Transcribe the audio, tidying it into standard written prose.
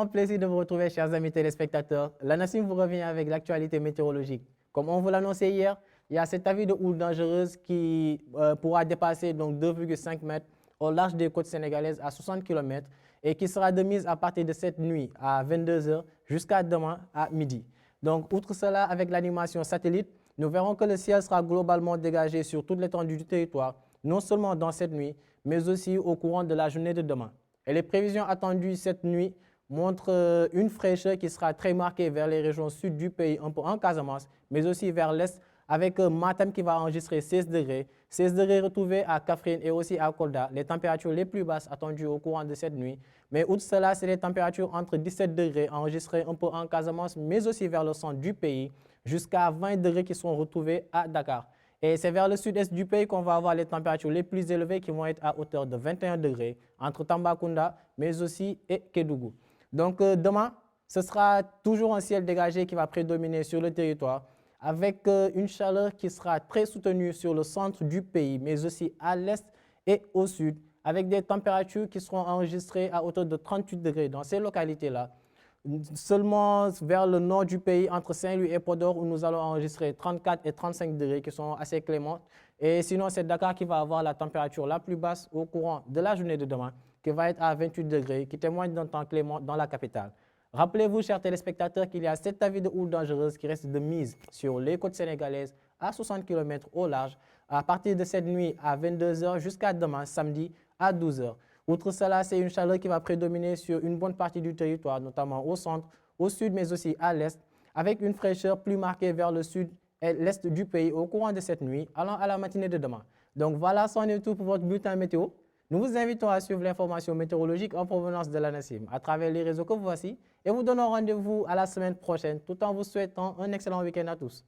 grand plaisir de vous retrouver, chers amis téléspectateurs. La Nassim vous revient avec l'actualité météorologique. Comme on vous l'annonçait hier, il y a cet avis de houle dangereuse qui pourra dépasser donc 2,5 mètres au large des côtes sénégalaises à 60 km et qui sera de mise à partir de cette nuit à 22 h jusqu'à demain à midi. Donc, outre cela, avec l'animation satellite, nous verrons que le ciel sera globalement dégagé sur toute l'étendue du territoire, non seulement dans cette nuit, mais aussi au courant de la journée de demain. Et les prévisions attendues cette nuit montrent une fraîcheur qui sera très marquée vers les régions sud du pays, un peu en Casamance, mais aussi vers l'est, avec Matam qui va enregistrer 16 degrés, 16 degrés retrouvés à Kaffrine et aussi à Kolda, les températures les plus basses attendues au courant de cette nuit. Mais outre cela, c'est les températures entre 17 degrés enregistrées un peu en Casamance, mais aussi vers le centre du pays, jusqu'à 20 degrés qui seront retrouvés à Dakar. Et c'est vers le sud-est du pays qu'on va avoir les températures les plus élevées qui vont être à hauteur de 21 degrés entre Tambacounda, mais aussi et Kédougou. Donc demain, ce sera toujours un ciel dégagé qui va prédominer sur le territoire avec une chaleur qui sera très soutenue sur le centre du pays, mais aussi à l'est et au sud, avec des températures qui seront enregistrées à hauteur de 38 degrés dans ces localités-là. Seulement vers le nord du pays, entre Saint-Louis et Podor, où nous allons enregistrer 34 et 35 degrés qui sont assez cléments. Et sinon, c'est Dakar qui va avoir la température la plus basse au courant de la journée de demain, qui va être à 28 degrés, qui témoigne d'un temps clément dans la capitale. Rappelez-vous, chers téléspectateurs, qu'il y a 7 avis de houle dangereuse qui restent de mise sur les côtes sénégalaises à 60 km au large, à partir de cette nuit à 22 h jusqu'à demain, samedi, à 12 h. Outre cela, c'est une chaleur qui va prédominer sur une bonne partie du territoire, notamment au centre, au sud, mais aussi à l'est, avec une fraîcheur plus marquée vers le sud et l'est du pays au courant de cette nuit, allant à la matinée de demain. Donc voilà, c'en est tout pour votre bulletin météo. Nous vous invitons à suivre l'information météorologique en provenance de la Nassim à travers les réseaux que voici et vous donnons rendez-vous à la semaine prochaine tout en vous souhaitant un excellent week-end à tous.